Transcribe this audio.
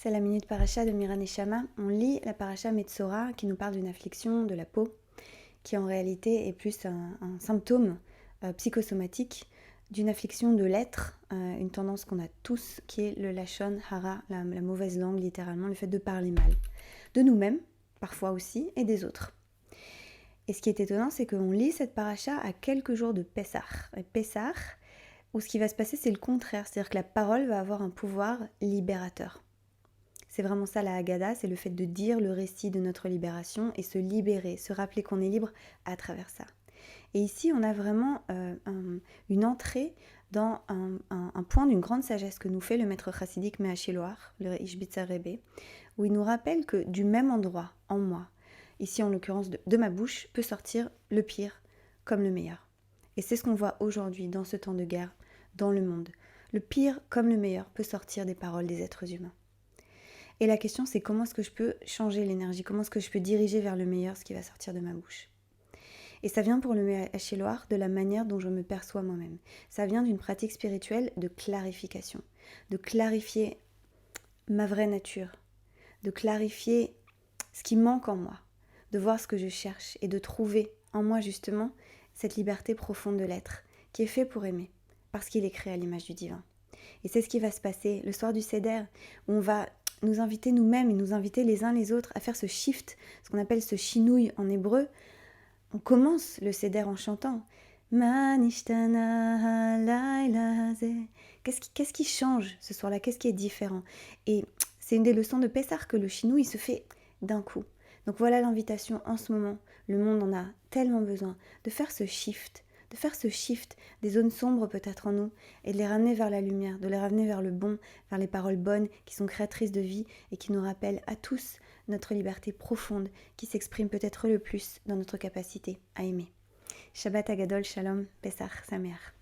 c'est la minute paracha de Mira Neshama. On lit la paracha Metzora qui nous parle d'une affliction de la peau qui en réalité est plus un symptôme psychosomatique d'une affliction de l'être, une tendance qu'on a tous qui est le lashon hara, la mauvaise langue littéralement, le fait de parler mal. De nous-mêmes, parfois aussi, et des autres. Et ce qui est étonnant, c'est qu'on lit cette paracha à quelques jours de Pessah. Et Pessah, où ce qui va se passer, c'est le contraire. C'est-à-dire que la parole va avoir un pouvoir libérateur. C'est vraiment ça la Haggadah, c'est le fait de dire le récit de notre libération et se libérer, se rappeler qu'on est libre à travers ça. Et ici, on a vraiment une entrée dans un point d'une grande sagesse que nous fait le maître chassidique Me'ashiloach, le Ishbitzer Rebbe, où il nous rappelle que du même endroit, en moi, ici en l'occurrence de ma bouche, peut sortir le pire comme le meilleur. Et c'est ce qu'on voit aujourd'hui dans ce temps de guerre, dans le monde. Le pire comme le meilleur peut sortir des paroles des êtres humains. Et la question, c'est comment est-ce que je peux changer l'énergie, comment est-ce que je peux diriger vers le meilleur ce qui va sortir de ma bouche. Et ça vient pour le Me'ashiloach de la manière dont je me perçois moi-même. Ça vient d'une pratique spirituelle de clarification, de clarifier ma vraie nature, de clarifier ce qui manque en moi, de voir ce que je cherche et de trouver en moi justement cette liberté profonde de l'être qui est fait pour aimer, parce qu'il est créé à l'image du divin. Et c'est ce qui va se passer le soir du Seder, où on va nous inviter nous-mêmes et nous inviter les uns les autres à faire ce shift, ce qu'on appelle ce shinouï en hébreu. On commence le Seder en chantant Manishtana halayla hazeh. Qu'est-ce qui change ce soir-là? Qu'est-ce qui est différent? Et c'est une des leçons de Pessah que le shinouï se fait d'un coup. Donc voilà l'invitation en ce moment. Le monde en a tellement besoin de faire ce shift, des zones sombres peut-être en nous et de les ramener vers la lumière, de les ramener vers le bon, vers les paroles bonnes qui sont créatrices de vie et qui nous rappellent à tous notre liberté profonde qui s'exprime peut-être le plus dans notre capacité à aimer. Shabbat Hagadol, Shalom, Pessah, Sameach.